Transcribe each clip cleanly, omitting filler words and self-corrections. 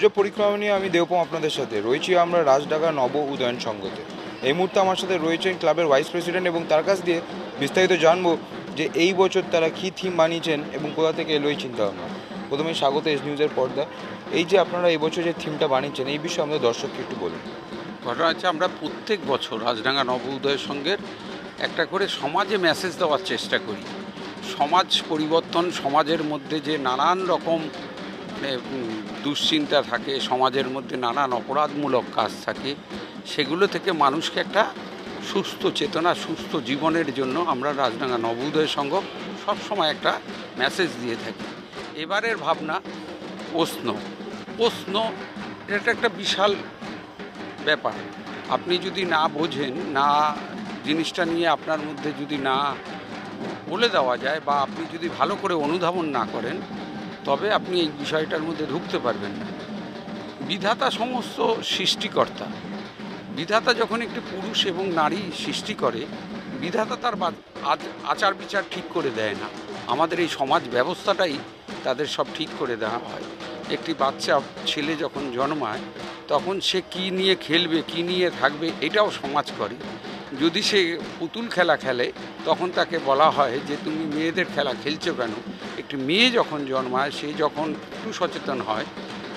পুজো পরিক্রমা নিয়ে আমি দেবপম আপনাদের সাথে রয়েছি আমরা রাজডাঙ্গা নব উদয়ন সংঘতে। এই মুহূর্তে আমার সাথে রয়েছেন ক্লাবের ভাইস প্রেসিডেন্ট এবং তার কাছ দিয়ে বিস্তারিত জানবো যে এই বছর তারা কী থিম বানিয়েছেন এবং কোথা থেকে এলো এই চিন্তাভাবনা। প্রথমে স্বাগত এস নিউজের পর্দা। এই যে আপনারা এই বছর যে থিমটা বানিয়েছেন এই বিষয়ে আমাদের দর্শককে একটু বলুন। ঘটনা হচ্ছে আমরা প্রত্যেক বছর রাজডাঙ্গা নব উদয় সংঘের একটা করে সমাজে মেসেজ দেওয়ার চেষ্টা করি। সমাজ পরিবর্তন, সমাজের মধ্যে যে নানান রকম দুশ্চিন্তা থাকে, সমাজের মধ্যে নানান অপরাধমূলক কাজ থাকে, সেগুলো থেকে মানুষকে একটা সুস্থ চেতনা, সুস্থ জীবনের জন্য আমরা রাজডাঙ্গা নব উদয় সংঘ সবসময় একটা মেসেজ দিয়ে থাকি। এবারের ভাবনা প্রশ্ন এটা একটা বিশাল ব্যাপার। আপনি যদি না বোঝেন, না জিনিসটা নিয়ে আপনার মধ্যে যদি না বলে দেওয়া যায়, বা আপনি যদি ভালো করে অনুধাবন না করেন, তবে আপনি এই বিষয়টার মধ্যে ঢুকতে পারবেন না। বিধাতা সমস্ত সৃষ্টিকর্তা। বিধাতা যখন একটি পুরুষ এবং নারী সৃষ্টি করে, বিধাতা তার আচার বিচার ঠিক করে দেয় না। আমাদের এই সমাজ ব্যবস্থাটাই তাদের সব ঠিক করে দেওয়া হয়। একটি বাচ্চা ছেলে যখন জন্মায়, তখন সে কী নিয়ে খেলবে, কী নিয়ে থাকবে, এটাও সমাজ করে। যদি সে পুতুল খেলা খেলে, তখন তাকে বলা হয় যে তুমি মেয়েদের খেলা খেলছো কেন। একটি মেয়ে যখন জন্মায়, সে যখন একটু সচেতন হয়,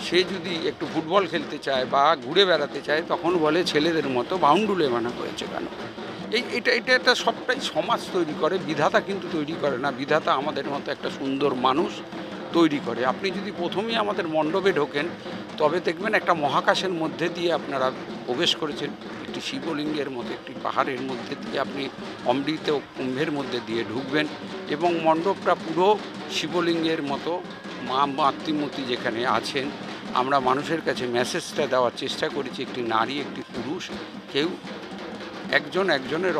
সে যদি একটু ফুটবল খেলতে চায় বা ঘুরে বেড়াতে চায়, তখন বলে ছেলেদের মতো বাউন্ডুলে বানা হয়েছে কেন। এটা একটা সবটাই সমাজ তৈরি করে, বিধাতা কিন্তু তৈরি করে না। বিধাতা আমাদের মতো একটা সুন্দর মানুষ তৈরি করে। আপনি যদি প্রথমেই আমাদের মণ্ডপে ঢোকেন, তবে দেখবেন একটা মহাকাশের মধ্যে দিয়ে আপনারা প্রবেশ করেছেন, একটি শিবলিঙ্গের মধ্যে, একটি পাহাড়ের মধ্যে দিয়ে আপনি অমৃত কুম্ভের মধ্যে দিয়ে ঢুকবেন, এবং মণ্ডপটা পুরো শিবলিঙ্গের মতো। মা মাতৃমূর্তি যেখানে আছেন, আমরা মানুষের কাছে মেসেজটা দেওয়ার চেষ্টা করেছি, একটি নারী, একটি পুরুষ, কেউ একজনের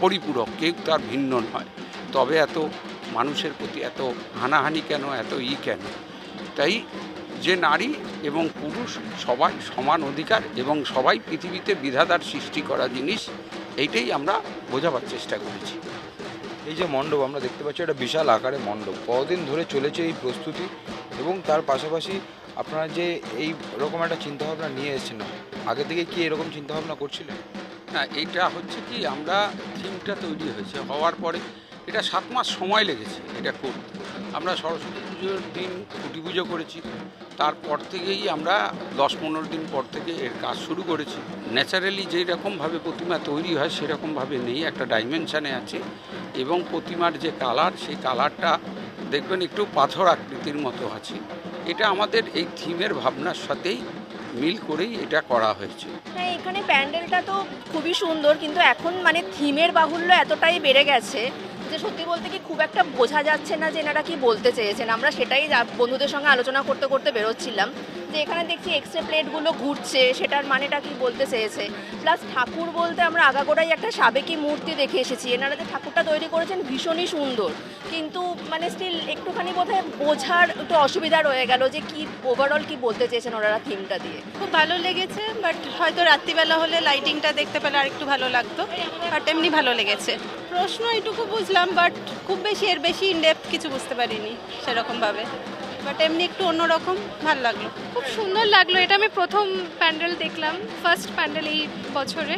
পরিপূরক, কেউ তার ভিন্ন নয়। তবে এত মানুষের প্রতি এত হানাহানি কেন, এত কেন? তাই যে নারী এবং পুরুষ সবাই সমান অধিকার, এবং সবাই পৃথিবীতে বিধাতার সৃষ্টি করা জিনিস, এইটাই আমরা বোঝাবার চেষ্টা করেছি। এই যে মণ্ডপ আমরা দেখতে পাচ্ছি, একটা বিশাল আকারে মণ্ডপ, কতদিন ধরে চলেছে এই প্রস্তুতি, এবং তার পাশাপাশি আপনারা যে এই রকম একটা চিন্তাভাবনা নিয়ে এসেছেন, আগে থেকে কি এরকম চিন্তাভাবনা করছিলেন? হ্যাঁ, এইটা হচ্ছে কি, আমরা থিমটা তৈরি হয়েছে, হওয়ার পরে এটা 7 মাস সময় লেগেছে এটা করতে। আমরা সরস্বতী পুজোর দিন খুঁটি পুজো করেছি, তারপর থেকেই আমরা 10-15 দিন পর থেকে এর কাজ শুরু করেছি। ন্যাচারালি যেই রকমভাবে প্রতিমা তৈরি হয় সেরকমভাবে নেই, একটা ডাইমেনশানে আছে, এবং প্রতিমার যে কালার, সেই কালারটা দেখবেন একটু পাথর আকৃতির মতো আছে। এটা আমাদের এই থিমের ভাবনার সাথেই মিল করেই এটা করা হয়েছে। হ্যাঁ, এখানে প্যান্ডেলটা তো খুবই সুন্দর, কিন্তু এখন মানে থিমের বাহুল্য এতটাই বেড়ে গেছে যে সত্যি বলতে কি খুব একটা বোঝা যাচ্ছে না যে এনারা কি বলতে চেয়েছেন। আমরা সেটাই বন্ধুদের সঙ্গে আলোচনা করতে করতে বেরোচ্ছিলাম যে এখানে দেখছি এক্সরে প্লেটগুলো ঘুরছে, সেটার মানেটা কি বলতে চেয়েছে। প্লাস ঠাকুর বলতে আমরা আগাগোড়াই একটা সাবেকি মূর্তি দেখে এসেছি। এনারা যে ঠাকুরটা তৈরি করেছেন ভীষণই সুন্দর, কিন্তু মানে স্টিল একটুখানি বোধহয় বোঝার একটু অসুবিধা রয়ে গেল যে কি ওভারঅল কি বলতে চেয়েছেন ওনারা থিমটা দিয়ে। খুব ভালো লেগেছে, বাট হয়তো রাত্রিবেলা হলে লাইটিংটা দেখতে পেলে আর একটু ভালো লাগতো, বাট এমনি ভালো লেগেছে। প্রশ্ন এইটুকু বুঝলাম, বাট খুব বেশি এর বেশি ইনডেপথ কিছু বুঝতে পারিনি সেরকমভাবে, বাট এমনি একটু অন্যরকম ভালো লাগলো। খুব সুন্দর লাগলো। এটা আমি প্রথম প্যান্ডেল দেখলাম, ফার্স্ট প্যান্ডেল এই বছরে,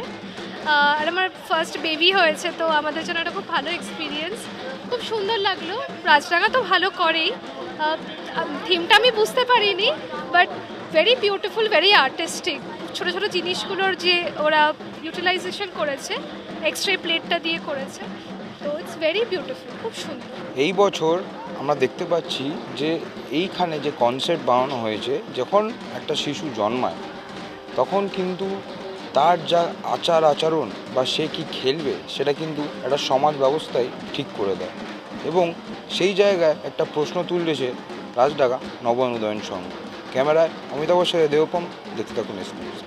আর আমার ফার্স্ট বেবি হয়েছে, তো আমাদের জন্য এটা খুব ভালো এক্সপিরিয়েন্স। খুব সুন্দর লাগলো। রাজডাঙ্গা তো ভালো করেই, থিমটা আমি বুঝতে পারিনি, but very beautiful, very artistic. ছোটো ছোটো জিনিসগুলোর যে ওরা ইউটিলাইজেশন করেছে, এক্সরে প্লেটটা দিয়ে করেছে, তো ইটস ভেরি বিউটিফুল, খুব সুন্দর। এই বছর আমরা দেখতে পাচ্ছি যে এইখানে যে কনসেপ্ট বানানো হয়েছে, যখন একটা শিশু জন্মায় তখন কিন্তু তার যা আচরণ বা সে কি খেলবে সেটা কিন্তু একটা সমাজ ব্যবস্থায় ঠিক করে দেয়, এবং সেই জায়গায় একটা প্রশ্ন তুলেছে রাজডাঙ্গা নব উদয়ন সংঘ। ক্যামেরায় অমিতাভের সাথে দেবপম, দেখতে থাকুন এস নিউজ।